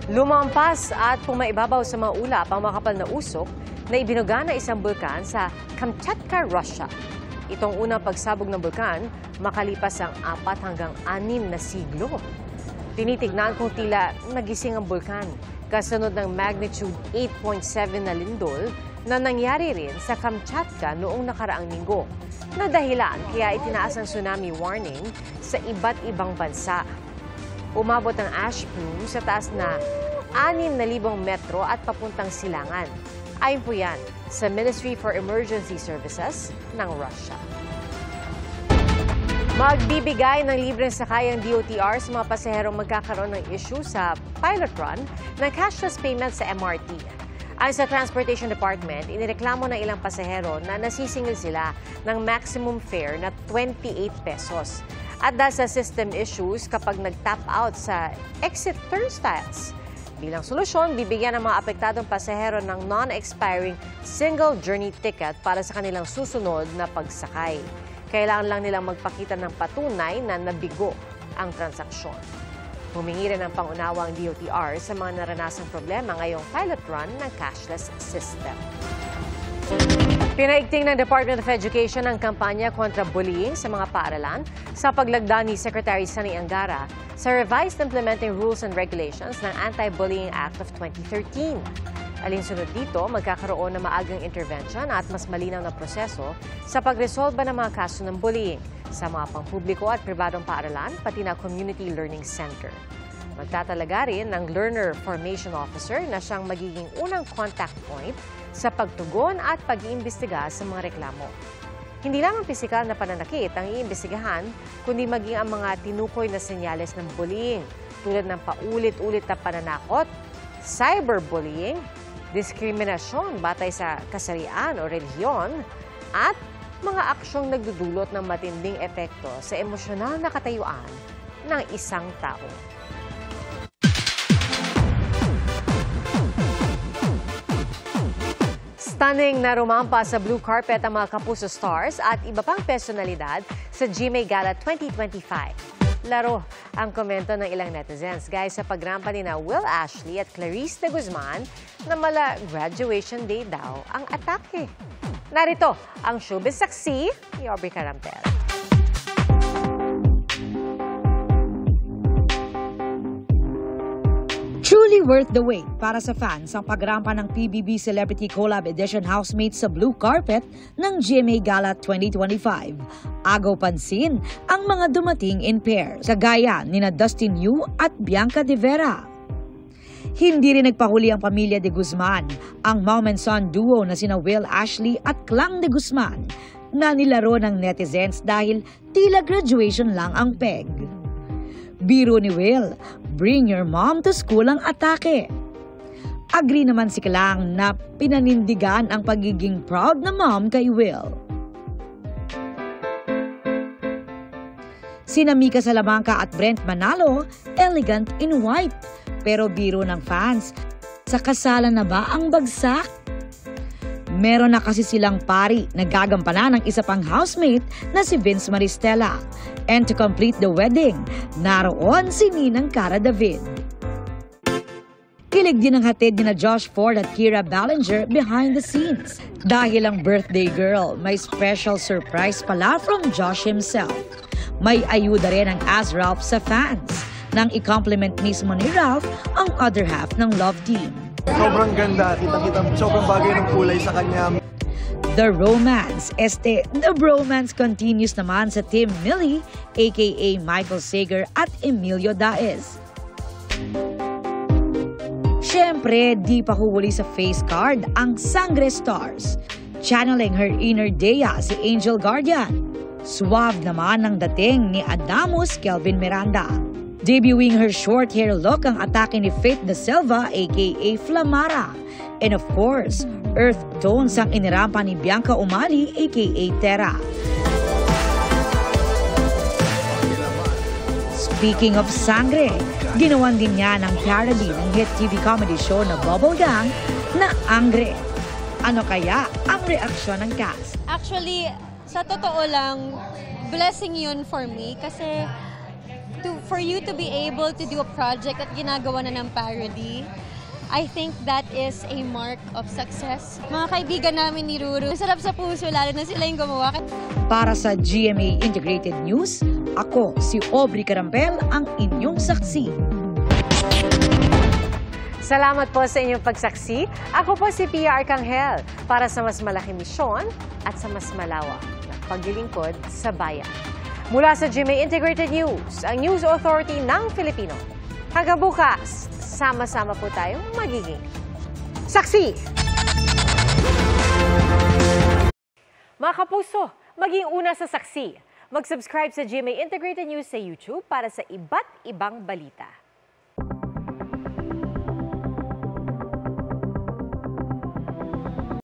Lumampas at pumaibabaw sa mga ulap ang makapal na usok na ibinuga na isang bulkan sa Kamchatka, Russia. Itong unang pagsabog ng bulkan makalipas ang 4 hanggang 6 na siglo. Tinitignan kung tila nagising ang bulkan kasunod ng magnitude 8.7 na lindol na nangyari rin sa Kamchatka noong nakaraang linggo, na dahilan kaya itinaas ang tsunami warning sa iba't ibang bansa. Umabot ang ash plume sa taas na 6,000 metro at papuntang silangan. Ayon po yan sa Ministry for Emergency Services ng Russia. Magbibigay ng libreng sakay ang DOTR sa mga pasaherong magkakaroon ng issue sa pilot run ng cashless payment sa MRT. Ayon sa Transportation Department, inireklamo ng ilang pasahero na nasisingil sila ng maximum fare na 28 pesos. At dahil sa system issues kapag nag-tap out sa exit turnstiles. Bilang solusyon, bibigyan ng mga apektadong pasahero ng non-expiring single journey ticket para sa kanilang susunod na pagsakay. Kailangan lang nilang magpakita ng patunay na nabigo ang transaksyon. Humingi rin ng pangunawa ang DOTR sa mga naranasang problema ngayong pilot run ng cashless system. Pinaigting ng Department of Education ang kampanya kontra bullying sa mga paaralan sa paglagda ni Secretary Sani Angara sa Revised Implementing Rules and Regulations ng Anti-Bullying Act of 2013. Alinsunod dito, magkakaroon ng maagang intervention at mas malinaw na proseso sa pagresolba ng mga kaso ng bullying sa mga pampubliko at pribadong paaralan, pati na Community Learning Center. Magtatalaga rin ng Learner Formation Officer na siyang magiging unang contact point sa pagtugon at pag-iimbestiga sa mga reklamo. Hindi lamang pisikal na pananakit ang iimbestigahan, kundi maging ang mga tinukoy na senyales ng bullying tulad ng paulit-ulit na pananakot, cyberbullying, diskriminasyon batay sa kasarian o relihiyon, at mga aksyong nagdudulot ng matinding epekto sa emosyonal na katayuan ng isang tao. Stunning na rumampa sa blue carpet ang mga Kapuso Stars at iba pang personalidad sa GMA Gala 2025. Laro ang komento ng ilang netizens guys sa pagrampa ni na Will Ashley at Clarice de Guzman na mala graduation day daw ang atake. Narito ang showbiz saksi ni Aubrey Carampel. Truly worth the wait para sa fans ang pagrampa ng PBB Celebrity Collab Edition housemates sa blue carpet ng GMA Gala 2025. Agaw pansin ang mga dumating in pairs, kagaya nina Dustin Yu at Bianca De Vera. Hindi rin nagpahuli ang pamilya de Guzman, ang mom and son duo na sina Will Ashley at Clang de Guzman na nilaro ng netizens dahil tila graduation lang ang peg. Biro ni Will, bring your mom to school ang atake. Agree naman si Clang na pinanindigan ang pagiging proud na mom kay Will. Sina Mika Salamanca at Brent Manalo, elegant in white. Pero biro ng fans, sa kasalan na ba ang bagsak? Meron na kasi silang pari na gagampanan ng isa pang housemate na si Vince Maristella. And to complete the wedding, naroon si Ninang Cara David. Kilig din ang hatid ni na Josh Ford at Kira Ballinger behind the scenes. Dahil ang birthday girl, may special surprise pala from Josh himself. May ayuda rin ang As Ralph sa fans nang i-compliment mismo ni Ralph ang other half ng love team. Sobrang ganda, kita-kita, sobrang bagay ng kulay sa kanya. The bromance continues naman sa Team Millie, aka Michael Sager at Emilio Daez. Siyempre, di pa huhuli sa face card ang Sangre Stars. Channeling her inner Dea si Angel Guardian. Suave naman ang dating ni Adamus Kelvin Miranda. Debuting her short hair look ang atake ni Faith Da Silva aka Flamara. And of course, earth tones ang inirampa ni Bianca Umali aka Terra. Speaking of Sangre, ginawan din niya ng parody ng hit TV comedy show na Bubble Gang na Angre. Ano kaya ang reaksyon ng cast? Actually, sa totoo lang, blessing yun for me kasi for you to be able to do a project at ginagawa na ng parody, I think that is a mark of success. Mga kaibigan namin ni Ruru, sarap sa puso, lalo na sila yung gumawa. Para sa GMA Integrated News, ako si Aubrey Carampel, ang inyong saksi. Salamat po sa inyong pagsaksi. Ako po si Pia Arcangel para sa mas malaking misyon at sa mas malawak na paglilingkod sa bayan. Mula sa GMA Integrated News, ang News Authority ng Filipino. Hanggang bukas, sama-sama po tayong magiging saksi! Mga kapuso, maging una sa saksi. Mag-subscribe sa GMA Integrated News sa YouTube para sa iba't ibang balita.